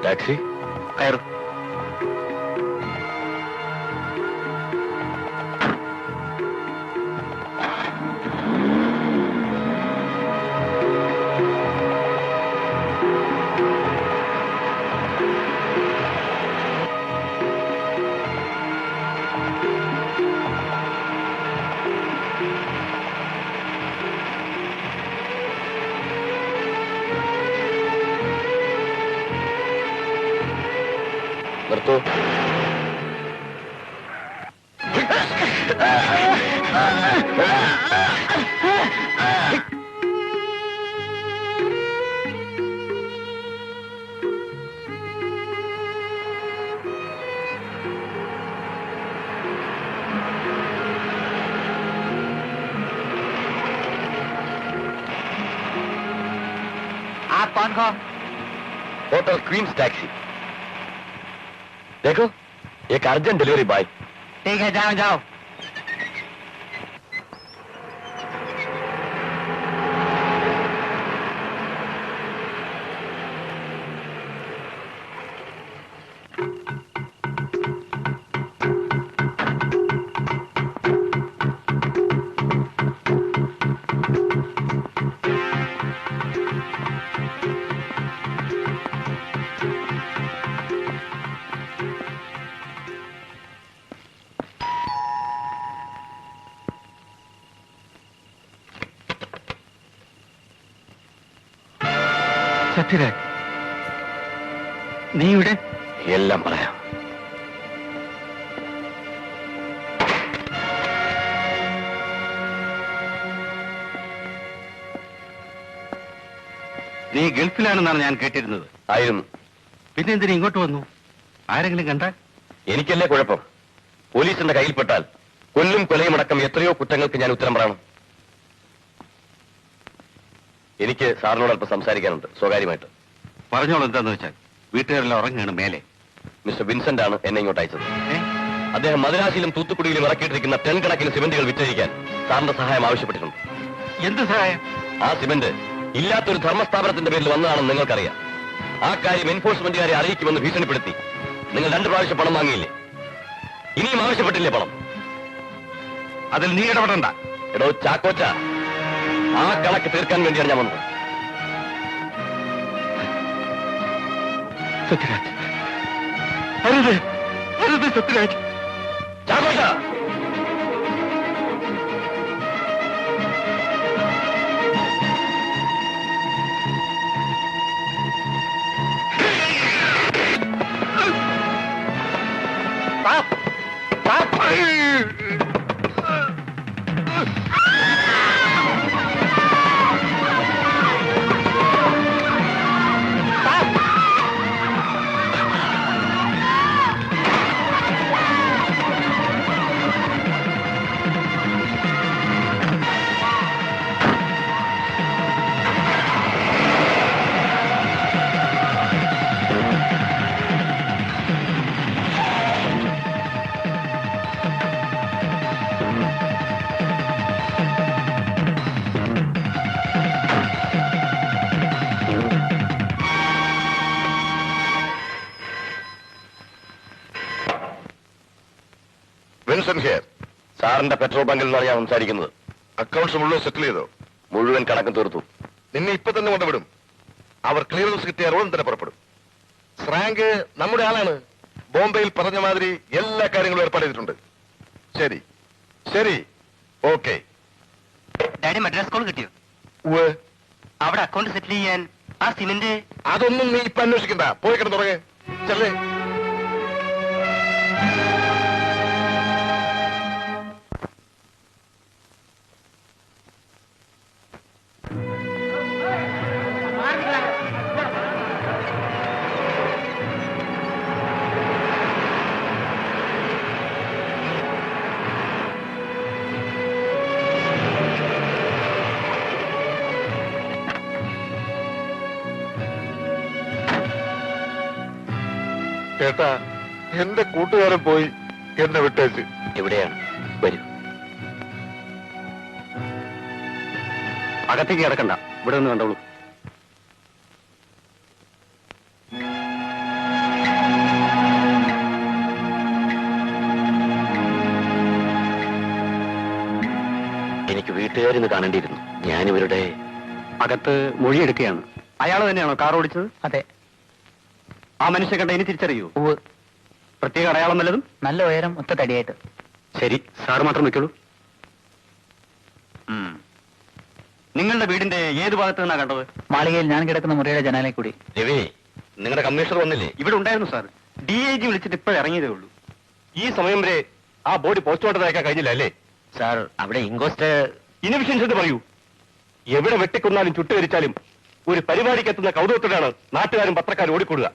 Taxi കയറും. നിർത്തൂ. आप कौन हो? Hotel queens taxi. देखो एक अर्जेंट डिलीवरी बॉय. ठीक है, जाओ जाओ. സത്യരാജ്, നീ ഇവിടെ? എല്ലാം പറയാം. നീ ഗൾഫിലാണെന്നാണ് ഞാൻ കേട്ടിരുന്നത്. ആയിരുന്നു. പിന്നെ എന്തിനാ ഇങ്ങോട്ട് വന്നു? ആരെങ്കിലും കണ്ടാൽ? എനിക്കല്ലേ കുഴപ്പം. പോലീസിന്റെ കയ്യിൽപ്പെട്ടാൽ കൊല്ലും കൊലയും അടക്കം എത്രയോ കുറ്റങ്ങൾക്ക് ഞാൻ ഉത്തരം പറയണം. എനിക്ക് സാറിനോട് അല്പം സംസാരിക്കാനുണ്ട്, സ്വകാര്യമായിട്ട്. പറഞ്ഞോളൂ, എന്താന്ന് വെച്ചാൽ. വീട്ടുകാരെല്ലാം ഉറങ്ങുകയാണ് മേലെ. മിസ്റ്റർ വിൻസെന്റ് ആണ് എന്നെ ഇങ്ങോട്ട് അയച്ചത്. അദ്ദേഹം മദ്രാസിലും തൂത്തുക്കുടിയിലും ഇറക്കിയിട്ടിരിക്കുന്ന 10 കണക്കിന് സിമന്റുകൾ വിറ്റഴിക്കാൻ സാറിന്റെ സഹായം ആവശ്യപ്പെട്ടിട്ടുണ്ട്. എന്ത് സഹായം? ആ സിമന്റ് ഇല്ലാത്തൊരു ധർമ്മസ്ഥാപനത്തിന്റെ പേരിൽ വന്നതാണെന്ന് നിങ്ങൾക്കറിയാം. ആ കാര്യം എൻഫോഴ്സ്മെന്റുകാരെ അറിയിക്കുമെന്ന് ഭീഷണിപ്പെടുത്തി നിങ്ങൾ 2 പ്രാവശ്യം പണം വാങ്ങിയില്ലേ? ഇനിയും ആവശ്യപ്പെട്ടില്ലേ പണം? അതിൽ നീ ഇടപെടണ്ട. എടോ ചാക്കോച്ച, ആ കണക്ക് തീർക്കാൻ വേണ്ടിയാണ് ഞാൻ വന്നത്. സത്യരാജ്, അരുത് അരുത് സത്യരാജ്. ചാക്കോച്ച, സാറിന്റെ പെട്രോൾ ബങ്കിൽ നിന്നാണ് ഞാൻ സംസാരിക്കുന്നത്. അക്കൗണ്ട്സ് മുഴുവൻ സെറ്റിൽ ചെയ്തോ? മുഴുവൻ കണക്കും തീർത്തു. നിന്നെ ഇപ്പൊ തന്നെ കൊണ്ടുവിടും. അവർ ക്ലിയറൻസ് കിട്ടിയ ഉടൻ തന്നെ പുറപ്പെടും. ശ്രാങ്ക് നമ്മുടെ ആളാണ്. ബോംബെയിൽ പറഞ്ഞ മാതിരി എല്ലാ കാര്യങ്ങളും ഏർപ്പാട് ചെയ്തിട്ടുണ്ട്. ശരി ശരി, ഓക്കെ. ഡാഡി മദ്രാസ് കോൾ കിട്ടിയോ? അവിടെ അക്കൗണ്ട് സെറ്റിൽ ചെയ്യാൻ ആ സിമന്റ്. അതൊന്നും നീ ഇപ്പൊ അന്വേഷിക്കണ്ട. പോയി കിടന്ന് തുടങ്ങ്. ചെല്ലേ. ചേട്ടാ, എന്റെ കൂട്ടുകാരൻ പോയി എന്നെ വിട്ടേച്ച്. എവിടെയാണ്? വരൂ. അകത്തേക്ക് കിടക്കണ്ട, ഇവിടെ ഒന്ന് കണ്ടോളൂ. വീട്ടുകാരിന്ന് കാണേണ്ടിയിരുന്നു. ഞാനിവരുടെ അകത്ത് മൊഴിയെടുക്കുകയാണ്. അയാൾ തന്നെയാണോ കാർ ഓടിച്ചത്? അതെ. ആ മനുഷ്യ കണ്ട ഇനി തിരിച്ചറിയൂ? ഉവ്. പ്രത്യേക അടയാളം വല്ലതും? നല്ല ഉയരം, ഒത്ത തടിയായിട്ട്. ശരി, സാർ മാത്രം വെക്കുള്ളൂ. നിങ്ങളുടെ വീടിന്റെ ഏത് ഭാഗത്ത് നിന്നാ കണ്ടത്? മാളികയിൽ ഞാൻ കിടക്കുന്ന മുറിയുടെ ജനാലയിൽ കൂടി. രവി, നിങ്ങളുടെ കമ്മീഷണർ വന്നില്ലേ? ഇവിടെ ഉണ്ടായിരുന്നു സാർ. DIG വിളിച്ചിട്ട് ഇപ്പോൾ ഇറങ്ങിയതേ ഉള്ളൂ. ഈ സമയം വരെ ആ ബോഡി പോസ്റ്റ്മോർട്ടം അയക്കാൻ കഴിഞ്ഞില്ല അല്ലേ? സാർ, അവിടെ ഇൻക്വസ്റ്റ് ഇൻവിഷൻസ് എന്ന് പറയൂ. എവിടെ വെട്ടിക്കൊന്നാലും ചുട്ടുകരിച്ചാലും ഒരു പരിപാടിക്ക് എത്തുന്ന കൗതുകത്തോടെയാണ് നാട്ടുകാരും പത്രക്കാരും ഓടിക്കൊടുക.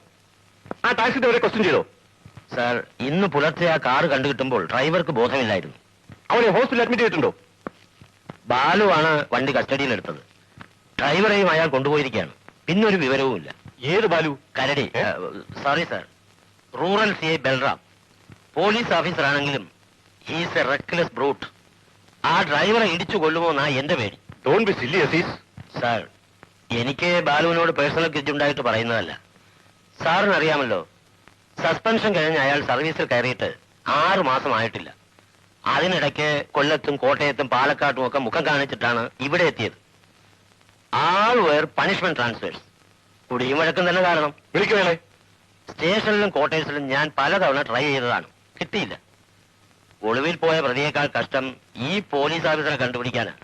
ആ ടാക്സി ഡ്രൈവറെ ക്വസ്റ്റ്യൻ ചെയ്തോ? സാർ, ഇന്ന് പുലർച്ചെ ആ കാറ് കണ്ടു കിട്ടുമ്പോൾ ഡ്രൈവർക്ക് ബോധമില്ലായിരുന്നു. അവനെ ഹോസ്പിറ്റലിൽ അഡ്മിറ്റ് ചെയ്തിട്ടുണ്ടോ? ബാലുവാണ് വണ്ടി കസ്റ്റഡിയിലെടുത്തത്. ഡ്രൈവറെയും അയാൾ കൊണ്ടുപോയിരിക്കുകയാണ്. പിന്നൊരു വിവരവുമില്ല. ഏത് ബാലു? കരടി. Sorry sir, rural CI Balram. Police officer ആണെങ്കിലും ഹീസ് എ റെക്ലെസ് ബ്രൂട്ട്. ആ ഡ്രൈവറെ ഇടിച്ചു കൊല്ലുമോന്നാ എന്റെ പേടി. Don't be silly Aziz. Sir, എനിക്ക് ബാലുവിനോട് പേഴ്സണൽ ഗ്രഡ്ജ് ഉണ്ടായിട്ട് പറയുന്നതല്ല. സാറിന് അറിയാമല്ലോ, സസ്പെൻഷൻ കഴിഞ്ഞ് അയാൾ സർവീസിൽ കയറിയിട്ട് 6 മാസമായിട്ടില്ല. അതിനിടയ്ക്ക് കൊല്ലത്തും കോട്ടയത്തും പാലക്കാട്ടും ഒക്കെ മുഖം കാണിച്ചിട്ടാണ് ഇവിടെ എത്തിയത്. ആൾ വേർ പണിഷ്മെന്റ് ട്രാൻസ്ഫേഴ്സ്. കുടിയും വഴക്കം തന്നെ കാരണം. വിളിക്കുവേണേ. സ്റ്റേഷനിലും ക്വാർട്ടേഴ്സിലും ഞാൻ പലതവണ ട്രൈ ചെയ്തതാണ്, കിട്ടിയില്ല. ഒളിവിൽ പോയ പ്രതിയേക്കാൾ കഷ്ടം ഈ പോലീസ് ഓഫീസറെ കണ്ടുപിടിക്കാനാണ്.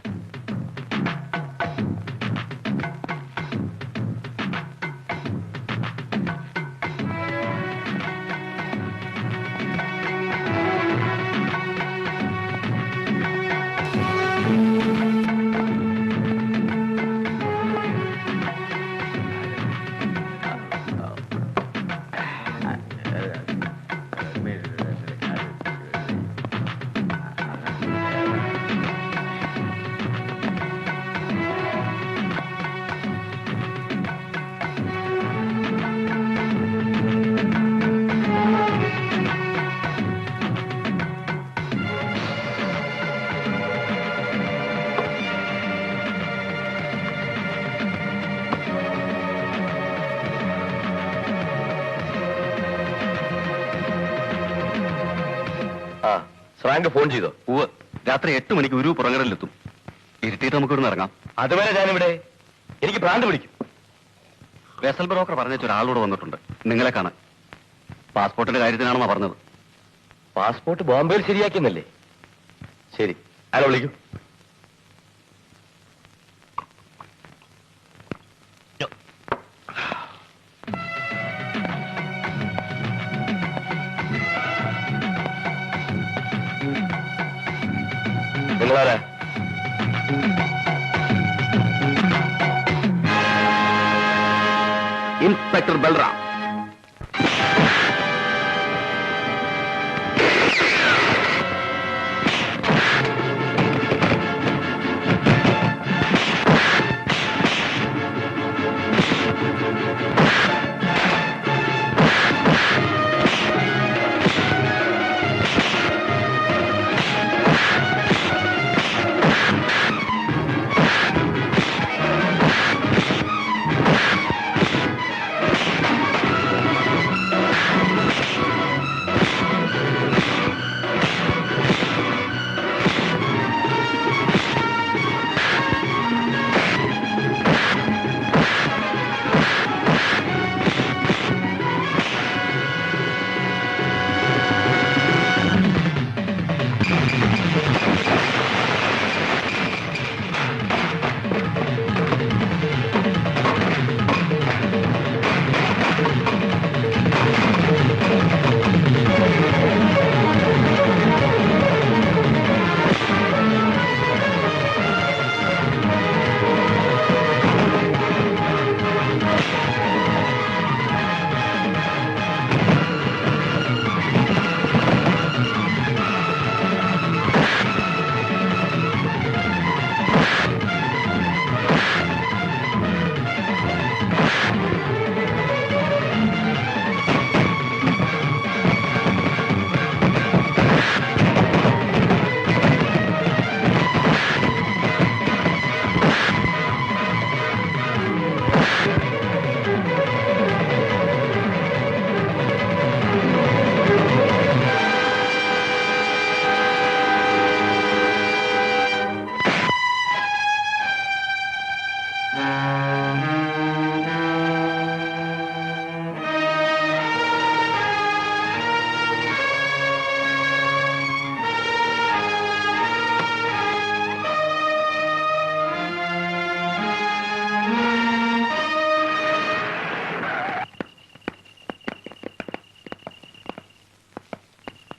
ഫ്രാങ്ക് ഫോൺ ചെയ്തോ? ഉവ്. രാത്രി 8 മണിക്ക് ഒരു പുറങ്ങടലിലെത്തും. ഇരുത്തിയിട്ട് നമുക്ക് ഇവിടുന്ന് ഇറങ്ങാം. അതുവരെ ഞാനിവിടെ. എനിക്ക് ഭ്രാന്ത് പിടിക്കും. വെസൽ ബ്രോക്കർ പറഞ്ഞ ഒരാളോട് വന്നിട്ടുണ്ട് നിങ്ങളെ കാണാൻ. പാസ്പോർട്ടിന്റെ കാര്യത്തിനാണെന്നാ പറഞ്ഞത്. പാസ്പോർട്ട് ബോംബെയിൽ ശരിയാക്കിയെന്നല്ലേ? ശരി, അയാളെ വിളിക്കും. നിങ്ങളാരാ? ഇൻസ്പെക്ടർ ബൽറാം.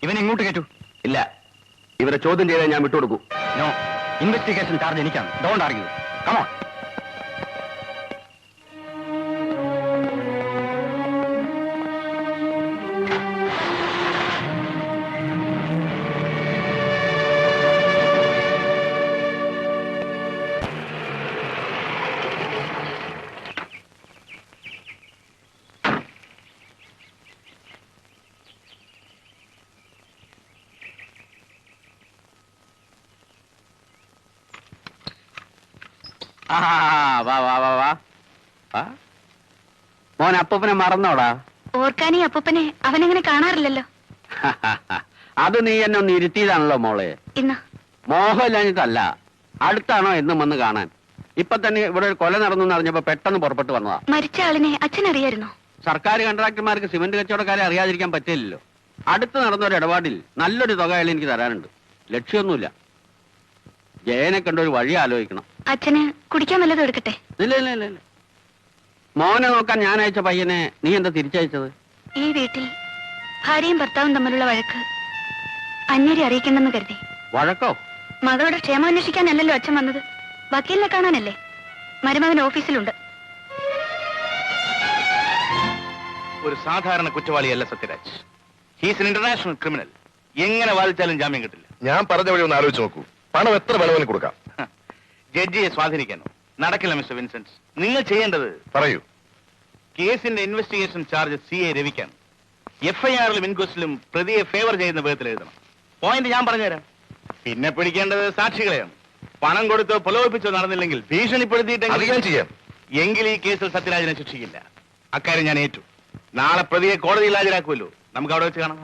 ഇവൻ ഇങ്ങോട്ട് കേട്ടു. ഇല്ല, ഇവരെ ചോദ്യം ചെയ്താൽ ഞാൻ വിട്ടുകൊടുക്കൂ. നോ, ഇൻവെസ്റ്റിഗേഷൻ ചാർജ് എനിക്കാണ്. Don't argue. കമോൺ. വാ വാ വാ വാ വാ. മോൻ അപ്പൂപ്പനെ മറന്നോടാ? ഓർക്കാനീ അപ്പൂപ്പനെ അവനങ്ങനെ കാണാറില്ലല്ലോ. അത് നീ എന്നെ ഒന്ന് ഇരുത്തിയതാണല്ലോ മോളെ. ഇന്ന് മോഹമില്ലാഞ്ഞിട്ടല്ല, അടുത്താണോ എന്നും വന്ന് കാണാൻ. ഇപ്പൊ തന്നെ ഇവിടെ ഒരു കൊല നടന്നു അറിഞ്ഞപ്പോ പെട്ടെന്ന് പുറപ്പെട്ടു വന്നതാ. മരിച്ച ആളിനെ അച്ഛൻ അറിയായിരുന്നോ? സർക്കാർ കോൺട്രാക്ടർമാർക്ക് സിമന്റ് കച്ചവടക്കാരെ അറിയാതിരിക്കാൻ പറ്റില്ലല്ലോ. അടുത്ത് നടന്ന ഒരു ഇടപാടിൽ നല്ലൊരു തുക അയാൾ എനിക്ക് തരാനുണ്ട്. ലക്ഷ്യമൊന്നുമില്ല. ജയനെ കണ്ട ഒരു വഴി ആലോചിക്കണം. അച്ഛന് കുടിക്കാൻ വല്ലതും എടുക്കട്ടെ? ഇല്ല ഇല്ല ഇല്ല ഇല്ല. മോനെ നോക്കാൻ ഞാൻ അയച്ച പയ്യനെ നീ എന്താ തിരിച്ചയച്ചത്? ഈ വീട്ടിൽ ഭാര്യയും ഭർത്താവും തമ്മിലുള്ള വഴക്ക് അന്യരെ അറിയിക്കണ്ടെന്ന് കരുതി. വഴക്കോ? മകളുടെ ക്ഷേമം അന്വേഷിക്കാനല്ലല്ലോ അച്ഛൻ വന്നത്, വക്കീലിനെ കാണാനല്ലേ. മരുമകൻ ഓഫീസിലുണ്ട്. ഒരു സാധാരണ കുറ്റവാളിയല്ല Sathyaraj. He's an international criminal. എങ്ങനെ വാദിച്ചാലും ജാമ്യം കിട്ടില്ല. ഞാൻ പറഞ്ഞ വഴി ഒന്ന് ആലോചിച്ച് നോക്കൂ. പണം എത്ര വേണമെങ്കിലും കൊടുക്കാം. ജഡ്ജിയെ സ്വാധീനിക്കാനോ? നടക്കില്ല മിസ്റ്റർ വിൻസെന്റ്. നിങ്ങൾ ചെയ്യേണ്ടത്, പറയൂ. കേസിന്റെ ഇൻവെസ്റ്റിഗേഷൻ ചാർജ് CA രവിക്കാണ്. FIR-ലും ഇൻക്വസ്റ്റിലും പ്രതിയെ ഫേവർ ചെയ്യുന്ന വിധത്തിൽ എഴുതണം. പോയിന്റ് ഞാൻ പറഞ്ഞുതരാം. പിന്നെ പിടിക്കേണ്ടത് സാക്ഷികളെയാണ്. പണം കൊടുത്തോ പ്രലോഭിപ്പിച്ചോ നടന്നില്ലെങ്കിൽ അത് ഞാൻ ഭീഷണിപ്പെടുത്തിയിട്ടെങ്കിൽ ചെയ്യാം. എങ്കിൽ ഈ കേസിൽ സത്യരാജിനെ ശിക്ഷിക്കില്ല. അക്കാര്യം ഞാൻ ഏറ്റു. നാളെ പ്രതിയെ കോടതിയിൽ ഹാജരാക്കുമല്ലോ. നമുക്ക് അവിടെ വെച്ച് കാണാം.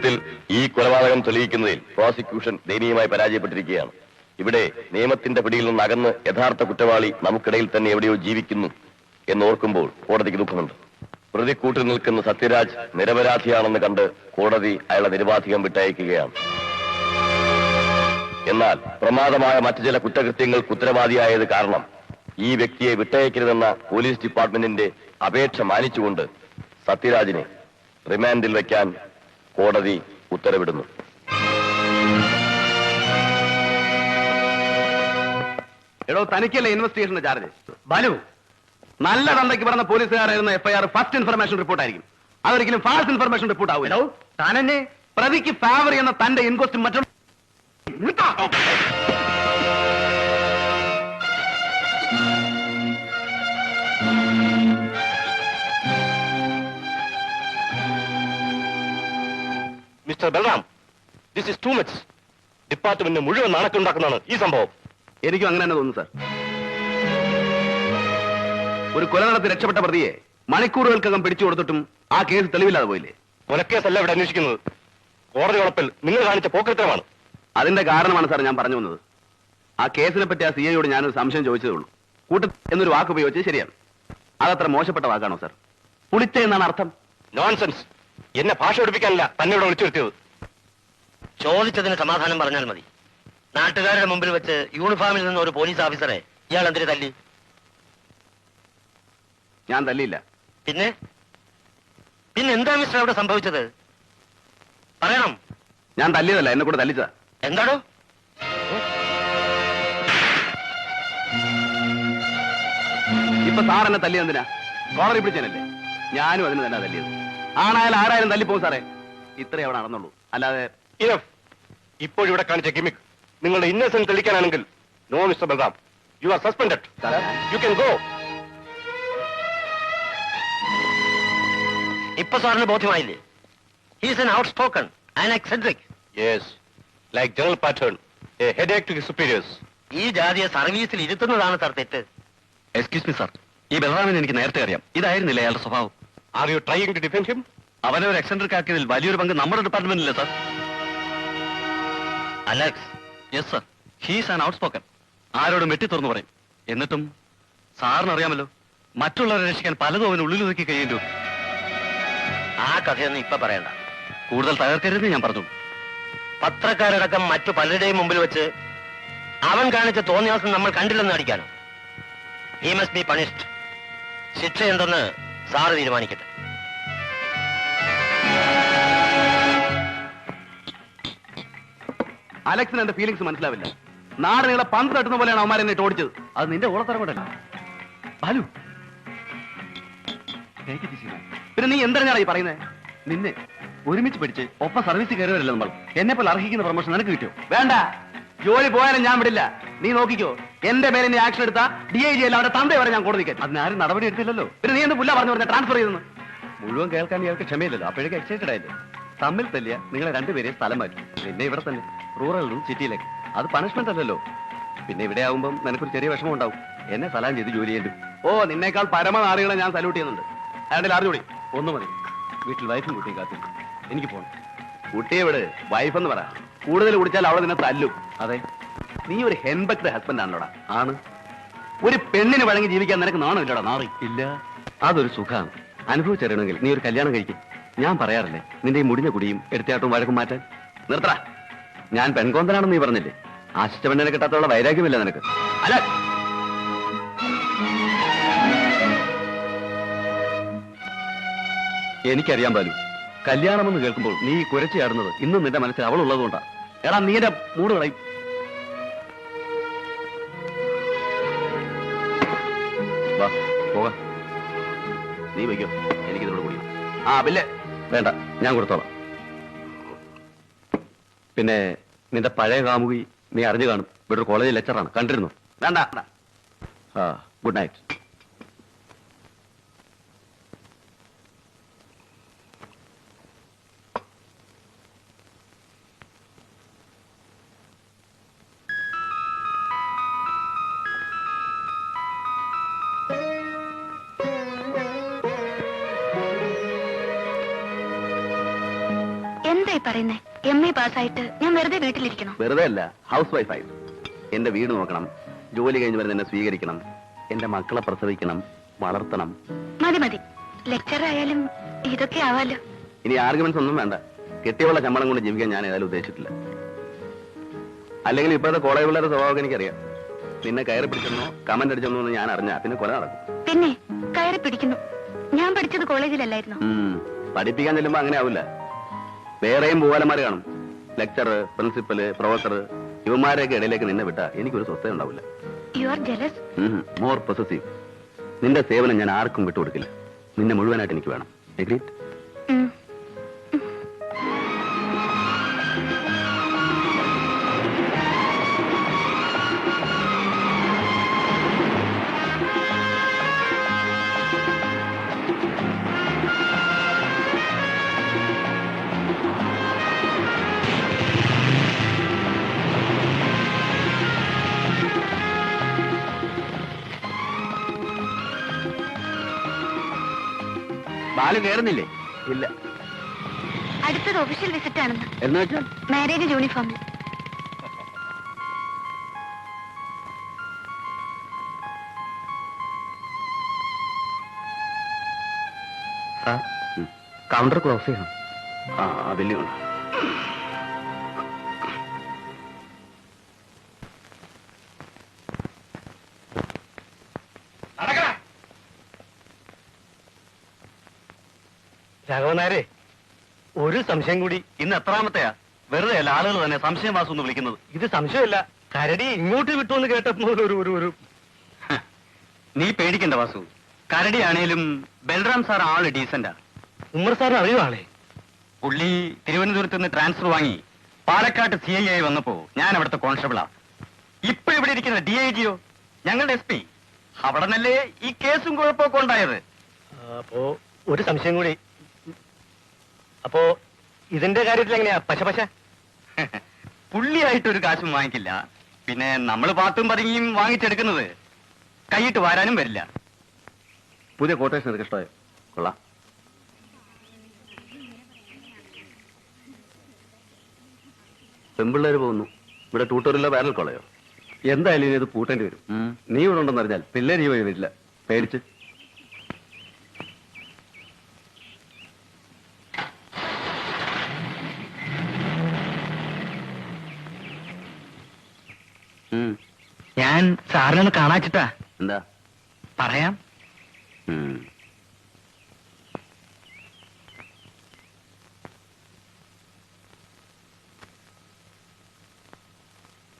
സത്യത്തിൽ ഈ കൊലപാതകം തെളിയിക്കുന്നതിൽ പ്രോസിക്യൂഷൻ ദയനീയമായി പരാജയപ്പെട്ടിരിക്കുകയാണ്. ഇവിടെ നിയമത്തിന്റെ പിടിയിൽ നിന്ന് അകന്ന് യഥാർത്ഥ കുറ്റവാളി നമുക്കിടയിൽ തന്നെ എവിടെയോ ജീവിക്കുന്നു എന്നോർക്കുമ്പോൾ കോടതിക്ക് ദുഃഖമുണ്ട്. പ്രതിക്കൂട്ടിൽ നിൽക്കുന്ന സത്യരാജ് നിരപരാധിയാണെന്ന് കണ്ട് കോടതി അയാളെ നിരവാധികം വിട്ടയക്കുകയാണ്. എന്നാൽ പ്രമാദമായ മറ്റു ചില കുറ്റകൃത്യങ്ങൾക്ക് ഉത്തരവാദിയായത് കാരണം ഈ വ്യക്തിയെ വിട്ടയക്കരുതെന്ന പോലീസ് ഡിപ്പാർട്ട്മെന്റിന്റെ അപേക്ഷ മാനിച്ചുകൊണ്ട് സത്യരാജിനെ റിമാൻഡിൽ വയ്ക്കാൻ കോടതി ഉത്തരവിടുന്നു. എടോ, തനിക്കല്ലേ ഇൻവെസ്റ്റിഗേഷന്റെ ചാർജ്? ബാലു, നല്ല തന്തയ്ക്ക് പറഞ്ഞ പോലീസുകാരായിരുന്ന FIR ഫസ്റ്റ് ഇൻഫർമേഷൻ റിപ്പോർട്ടായിരിക്കും. അതൊരിക്കലും ഫാൾസ് ഇൻഫർമേഷൻ റിപ്പോർട്ട് ആവില്ല. താനെന്നെ പ്രതിക്ക് ഫേവർ ചെയ്യുന്ന തന്റെ ഇൻക്വസ്റ്റ് മറ്റുള്ള mister Balram, this is too much. ഡിപ്പാർട്ട്മെന്റിന് മുഴുവൻ നാണക്കുണ്ടാക്കുന്നതാണ് ഈ സംഭവം. എനിക്കും അങ്ങനെ തന്നെ തോന്നുന്നു സാർ. ഒരു കൊല നടത്തി രക്ഷപ്പെട്ട പ്രതിയെ മണിക്കൂറുകൾക്കകം പിടിച്ചു കൊടുത്തിട്ടും ആ കേസ് തെളിവില്ലാതെ പോയില്ലേ? കൊലക്കേസല്ല ഇവിടെ അന്വേഷിക്കുന്നത്. കോടതി വളപ്പിൽ നിങ്ങൾ കാണിച്ച പോക്കൃത്തരമാണ്. അതിന്റെ കാരണമാണ് സാർ ഞാൻ പറഞ്ഞു വന്നത്. ആ കേസിനെ പറ്റി ആ CIയോട് ഞാനൊരു സംശയം ചോദിച്ചതേ ഉള്ളൂ. കൂട്ട എന്നൊരു വാക്ക് ഉപയോഗിച്ചത് ശരിയാണ്. അതത്ര മോശപ്പെട്ട വാക്കാണോ സാർ? പുളിച്ച എന്നാണ് അർത്ഥം. നോൺസെൻസ്. എന്നെ ഭാഷ പഠിപ്പിക്കാനല്ല തന്നെ ഇവിടെ വിളിച്ചു വരുത്തിയത്. ചോദിച്ചതിന് സമാധാനം പറഞ്ഞാൽ മതി. നാട്ടുകാരുടെ മുമ്പിൽ വെച്ച് യൂണിഫോമിൽ നിന്ന് ഒരു പോലീസ് ഓഫീസറെ ഇയാൾ എന്തിനു തല്ലി? ഞാൻ തല്ലിയില്ല. പിന്നെ എന്താ മിസ്റ്റർ അവിടെ സംഭവിച്ചത്? പറയണം. ഞാൻ തല്ലിയതല്ല, എന്നെ കൂടെ തല്ലിച്ചതാ. എന്താണോ? ഇപ്പൊ സാർ എന്നെ തല്ലിയെന്തിനാ? കോളറി പിടിച്ചേനല്ലേ? ഞാനും അതിന് തന്നെ തല്ലിയത്. ആണായാലും ആരായാലും തല്ലിപ്പോകും സാറേ. ഇത്രേ അവിടെ നടന്നുള്ളൂ. അല്ലാതെ ഇപ്പോഴിവിടെ കാണിച്ച ഗിമിക് നിങ്ങളുടെ ഇന്നസെന്റ് തെളിയിക്കാനാണെങ്കിൽ no mister Balram, you are suspended. You can go. ഇപ്പൊ സാറിന് ബോധ്യമായില്ലേ? He's an outspoken and eccentric. Yes, like general pattern, a headache to his superiors. ഈ ജാതിയെ സർവീസിൽ ഇരുത്തുന്നതാണ് സാർ തെറ്റ്. എക്സ്ക്യൂസ് മീ സാർ, ഈ ബലറാമിനെ എനിക്ക് നേരത്തെ അറിയാം. ഇതായിരുന്നില്ല അയാളുടെ സ്വഭാവം. Are you trying to defend him? അവനെ ഒരു എക്സെൻട്രിക് ആക്കിയതിൽ വലിയൊരു പങ്ക് നമ്മുടെ ഡിപ്പാർട്ട്മെന്റില്ലേ sir? Alex. Yes sir, he's an out spoken. ആരോടും വെട്ടി തുറന്നു പറയും. എന്നിട്ടും സാറിന് അറിയാമല്ലോ, മറ്റുള്ളവരെ രക്ഷിക്കാൻ പലതും അവന് ഉള്ളിൽ ഒതുക്കി കഴിയേണ്ടു. ആ കഥയൊന്നും ഇപ്പൊ പറയണ്ട. കൂടുതൽ തകർക്കരുതെന്ന് ഞാൻ പറഞ്ഞു. പത്രക്കാരടക്കം മറ്റു പലരുടെയും മുമ്പിൽ വെച്ച് അവൻ കാണിച്ച തോന്നിയാസം നമ്മൾ കണ്ടില്ലെന്ന് അടിക്കാനോ? He must be punished. ശിക്ഷ എന്തെന്ന് സാറ് തീരുമാനിക്കട്ടെ. അലക്സിന് എന്റെ ഫീലിംഗ്സ് മനസ്സിലാവില്ല. നാട് നിങ്ങളെ പന്ത് തട്ടുന്ന പോലെയാണ് അവന്മാർ എന്നെ ഓടിച്ചത്. അത് നിന്റെ ഓളത്തരം കൊണ്ടല്ല ബാലു. പിന്നെ നീ എന്തിനാണ് ഈ പറയുന്നത്? നിന്നെ ഒരുമിച്ച് പഠിച്ച് ഒപ്പം സർവീസ് കയറിവരല്ല നമ്മൾ. എന്നെ പോലെ അർഹിക്കുന്ന പ്രൊമോഷൻ നിനക്ക് കിട്ടിയോ? വേണ്ട, ജോലി പോയാലും ഞാൻ വിടില്ല. നീ നോക്കിക്കോ, എന്റെ മേലെ നീ ആക്ഷൻ എടുത്താ DIG അല്ല അവിടെ തന്തേ വരെ ഞാൻ കോടതിക്ക്. അതിനാരും നടപടി എടുത്തില്ലല്ലോ. പിന്നെ നീ എന്ത് പുല്ല പറഞ്ഞു പറഞ്ഞ ട്രാൻസ്ഫർ ചെയ്തെന്ന്? മുഴുവൻ കേൾക്കാൻ ഇയാൾക്ക് ക്ഷമയില്ലല്ലോ. അപ്പോഴേക്ക് എക്സൈറ്റഡ് ആയില്ലേ? തമ്മിൽ തല്ലിയ നിങ്ങളെ രണ്ടുപേരെയും സ്ഥലം മാറ്റും. പിന്നെ ഇവിടെ തന്നെ റൂറലിലും സിറ്റിയിലേക്ക്. അത് പണിഷ്മെന്റ് അല്ലല്ലോ. പിന്നെ ഇവിടെ ആവുമ്പം നിനക്കൊരു ചെറിയ വിഷമം ഉണ്ടാവും. എന്നെ സലാം ചെയ്ത് ജോലി ചെയ്യേണ്ടു. ഓ, നിന്നേക്കാൾ പരമനാറികളെ ഞാൻ സല്യൂട്ട് ചെയ്യുന്നുണ്ട്. അയാളുടെ ആർജോടി ഒന്ന് മതി. വീട്ടിൽ വൈഫും കുട്ടിയും കാത്തിരിക്കും. എനിക്ക് പോകണം. കുട്ടിയെ വിട്, വൈഫ് എന്ന് പറ. കൂടുതൽ കുടിച്ചാൽ അവളെ നിന്നെ തല്ലും. അതെ, നീ ഒരു ഹെൻബക്ട് ഹസ്ബൻഡ് ആണല്ലോടാ. ആണ്. ഒരു പെണ്ണിന് വഴങ്ങി ജീവിക്കാൻ നിനക്ക് നാണമില്ലടാ? നാറി ഇല്ല. അതൊരു സുഖമാണ്. അനുഭവിച്ചറിയണമെങ്കിൽ നീ ഒരു കല്യാണം കഴിക്കും. ഞാൻ പറയാറില്ലേ, നിന്റെ ഈ മുടിഞ്ഞ കുടിയും എടുത്തയാട്ടവും വഴക്കും മാറ്റാൻ. നിർത്തടാ. ഞാൻ പെൺകോന്തനാണെന്ന് നീ പറഞ്ഞില്ലേ? ആശിച്ച പെണ്ണിനെ കിട്ടാത്തുള്ള വൈരാഗ്യമില്ല നിനക്ക്. അല്ല, എനിക്കറിയാൻ പാലു, കല്യാണമെന്ന് കേൾക്കുമ്പോൾ നീ കുരച്ചു ചാടുന്നത് ഇന്നും നിന്റെ മനസ്സിൽ അവളുള്ളതുകൊണ്ടാ. എടാ, നീ എന്റെ മൂട് കളയും. വാ പോകാം. നീ വയ്ക്കോ, എനിക്കിതോട് കൂടി. ആ ബില്ല് വേണ്ട, ഞാൻ കൊടുത്തോളാം. പിന്നെ നിന്റെ പഴയ കാമുകി നീ അറിഞ്ഞു കാണും. ഇവിടെ ഒരു കോളേജിൽ ലെക്ചറാണ്, കണ്ടിരുന്നു? വേണ്ട. ആ, ഗുഡ് നൈറ്റ്. എന്താ എന്തായി പറയുന്നേ? MA പാസ്സായിട്ട് ഞാൻ വെറുതെ വീട്ടിലിരിക്കണം? വെറുതെ അല്ല, ഹൗസ് വൈഫായി. എന്റെ വീട് നോക്കണം, ജോലി കഴിഞ്ഞ് വരുന്ന എന്നെ സ്വീകരിക്കണം, എന്റെ മക്കളെ പ്രസവിക്കണം, വളർത്തണം. മതി മതി, ലെക്ചർ ആയാലും ഇതൊക്കെ ആവാലോ. ഇനി ആർഗ്യുമെന്റ്സ് ഒന്നും വേണ്ട. കെട്ടിയുള്ള ശമ്പളം കൊണ്ട് ജീവിക്കാൻ ഞാൻ ഏതായാലും ഉദ്ദേശിച്ചിട്ടില്ല. അല്ലെങ്കിൽ ഇപ്പോഴത്തെ കോളേജ് പിള്ളേരുടെ സ്വഭാവം എനിക്കറിയാം. നിന്നെ കയറി പിടിച്ചെന്നോ കമന്റ് അടിച്ചെന്നോ എന്ന് ഞാൻ അറിഞ്ഞാ പിന്നെ കൊല നടക്കും. പിന്നെ കയറി പിടിക്കുന്നു. ഞാൻ പഠിച്ചത് കോളേജിലല്ലായിരുന്നു. പഠിപ്പിക്കാൻ ചെല്ലുമ്പോ അങ്ങനെ ആവില്ല. വേറെയും പൂവാലന്മാര് കാണും. ലെക്ചർ, പ്രിൻസിപ്പല്, പ്രൊഫസർ, ഇവന്മാരെയൊക്കെ ഇടയിലേക്ക് നിന്നെ വിട്ടാ എനിക്കൊരു സ്വസ്ഥത ഉണ്ടാവില്ല. You are jealous. More possessive. നിന്റെ സേവനം ഞാൻ ആർക്കും വിട്ടുകൊടുക്കില്ല. നിന്നെ മുഴുവനായിട്ട് എനിക്ക് വേണം. എഗ്രീഡ്? ബാലു കയറുന്നില്ലേ? ഇല്ല. അടുത്തത് ഒഫീഷ്യൽ വിസിറ്റ് ആണെന്ന്. എന്ന് വെച്ചാൽ മാരേജ് യൂണിഫോമിൽ. കൗണ്ടർ ക്ലോസ് ചെയ്യണം. വലിയ രാഘവനാരെ, ഒരു സംശയം കൂടി. ഇന്ന് എത്രാമത്തെയാ? വെറുതെ അല്ല ആളുകൾ തന്നെ സംശയം വാസു എന്ന് വിളിക്കുന്നത്. ഇത് സംശയമല്ല, കരടി ഇങ്ങോട്ട് വിട്ടു എന്ന് കേട്ടപ്പോൾ ഒരു നീ പേടിക്കണ്ട വാസു. കരടിയാണേലും ബൽറാം സാർ ആള് ഡീസന്റാ. ഉമ്മർ സാറിന് അറിയുവാളെ. പുള്ളി തിരുവനന്തപുരത്ത് നിന്ന് ട്രാൻസ്ഫർ വാങ്ങി പാലക്കാട്ട് CI ആയി വന്നപ്പോ ഞാൻ അവിടുത്തെ കോൺസ്റ്റബിളാ. ഇപ്പൊ ഇവിടെ ഇരിക്കുന്ന DIGയോ ഞങ്ങളുടെ SP. അവിടെ നല്ലേ ഈ കേസും കുഴപ്പമൊക്കെ ഉണ്ടായത്. അപ്പോ ഒരു സംശയം കൂടി. അപ്പോ ഇതിന്റെ കാര്യത്തിൽ എങ്ങനെയാ പശ? പുള്ളിയായിട്ടൊരു കാശും വാങ്ങിക്കില്ല. പിന്നെ നമ്മൾ പാത്തും പതുങ്ങിയും വാങ്ങിച്ചെടുക്കുന്നത് കൈയിട്ട് വാരാനും വരില്ല. പുതിയ കോട്ടേഷൻ നിനക്ക് ഇഷ്ടമായോ? കൊള്ളാം. പെമ്പിള്ളേര് പോകുന്നു. ഇവിടെ ട്യൂട്ടോറിയലോ പാരൽ കോളയോ? എന്തായാലും ഇനി ഇത് പൂട്ടേണ്ടി വരും. നീ ഇവിടെ ഉണ്ടെന്ന് അറിഞ്ഞാൽ പിള്ളേര് ഈ വഴി വരില്ല, പേടിച്ച്. ഞാൻ സാറിനൊന്ന് കാണാച്ചിട്ടാ. എന്താ പറയാം.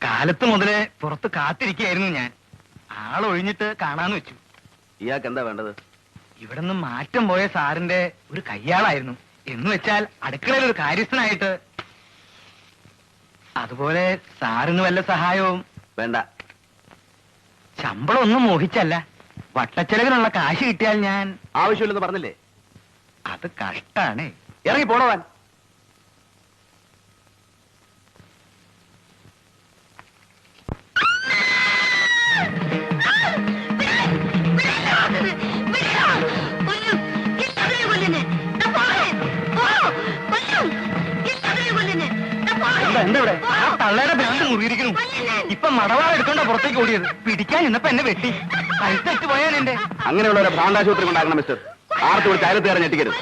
കാലത്ത് മുതലേ പുറത്ത് കാത്തിരിക്കുകയായിരുന്നു ഞാൻ. ആളൊഴിഞ്ഞിട്ട് കാണാന്ന് വെച്ചു. ഇയാൾക്ക് എന്താ വേണ്ടത്? ഇവിടെ നിന്ന് മാറ്റം പോയ സാറിന്റെ ഒരു കയ്യാളായിരുന്നു. എന്ന് വെച്ചാൽ അടുക്കളയിൽ ഒരു കാര്യസ്ഥനായിട്ട്. അതുപോലെ സാറിന് വല്ല സഹായവും വേണ്ട. ശമ്പളം ഒന്നും മോഹിച്ചല്ല, വട്ടച്ചെലവിനുള്ള കാശ് കിട്ടിയാൽ ഞാൻ. ആവശ്യമില്ലെന്ന് പറഞ്ഞില്ലേ? അത് കഷ്ടാണ്. ഇറങ്ങി പോണവാൻ. എന്താ ഇവിടെ? ആ തള്ളയുടെ ബെൽറ്റ് മുറിയിരിക്കുന്നു. ഇപ്പൊ മടവാള എടുത്തോണ്ടാ പുറത്തേക്ക് ഓടിയത്. പിടിക്കാൻ നിന്നപ്പോ എന്നെ വെട്ടി. കഴുത്തറ്റ് പോയാൽ എന്റെ. അങ്ങനെയുള്ളവരെ ഭ്രാന്താശുപത്രി കൊണ്ടാക്കണം മിസ്റ്റർ. ആർത്ത് വിളിച്ച് അയലത്ത് കയറി ഞെട്ടിക്കരുത്.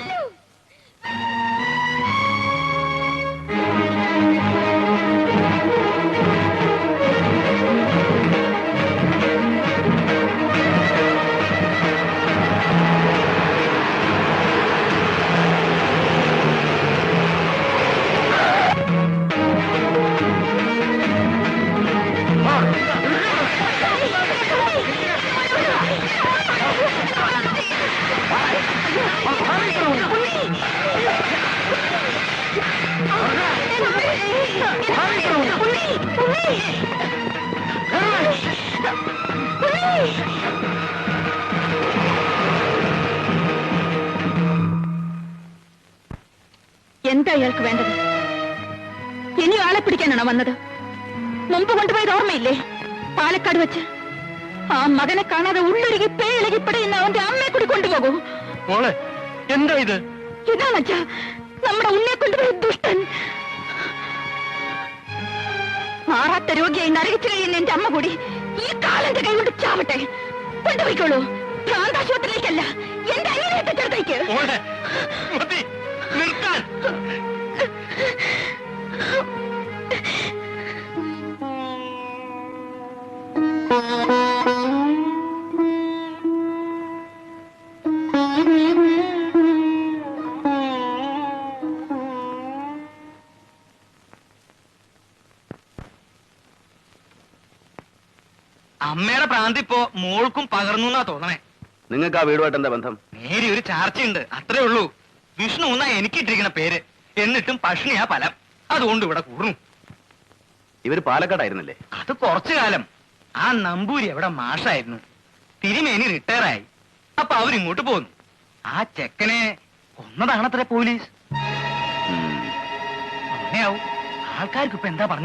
എന്താ ഇയാൾക്ക് വേണ്ടത്? ഇനി ആളെ പിടിക്കാനാണോ വന്നത്? മുമ്പ് കൊണ്ടുപോയത് ഓർമ്മയില്ലേ? പാലക്കാട് വെച്ച് ആ മകനെ കാണാതെ ഉള്ളൊരുകി പേയിളകി പിടയുന്ന അവന്റെ അമ്മയെ കൂടി കൊണ്ടുപോകൂ. മോളെ, എന്താ ഇത്? ഇതാണച്ചാ നമ്മുടെ ഉണ്ണിയെ കൊണ്ടുപോയി ദുഷ്ടൻ. മാറാത്ത രോഗിയായി നരകിച്ചു കഴിയുന്ന എന്റെ അമ്മ കൂടി ഈ കാലന്റെ കൈ കൊണ്ട് ചാവട്ടെ. കൊണ്ടുപോയിക്കോളൂ. ഭ്രാന്താശുപത്രിയിലേക്കല്ല, എന്റെ അനിയനെ ചെറുതേക്ക്. നിർത്താൻ. അമ്മയുടെ പ്രാന്തി ഇപ്പോ മോൾക്കും പകർന്നു എന്നാ തോന്നണേ. നിങ്ങൾക്ക് ആ വീടുമായിട്ട് എന്താ ബന്ധം? നേരി ഒരു ചാർച്ചയുണ്ട്, അത്രേ ഉള്ളൂ. വിഷ്ണു എന്നാ എനിക്കിട്ടിരിക്കണ പേര്. എന്നിട്ടും പഷ്ണിയാ ഫലം. അതുകൊണ്ട് ഇവിടെ കൂടുന്നു. ഇവര് പാലക്കാടായിരുന്നല്ലേ? അത് കുറച്ചു കാലം. ആ നമ്പൂരി അവിടെ മാഷായിരുന്നു. തിരുമേനി റിട്ടയറായി. അപ്പൊ അവരിങ്ങോട്ട് പോന്നു. ആ ചെക്കനെ കൊന്നതാണത്രേ പോലീസ്. അങ്ങനെയാവും. ആൾക്കാർക്ക് ഇപ്പൊ എന്താ പറഞ്ഞു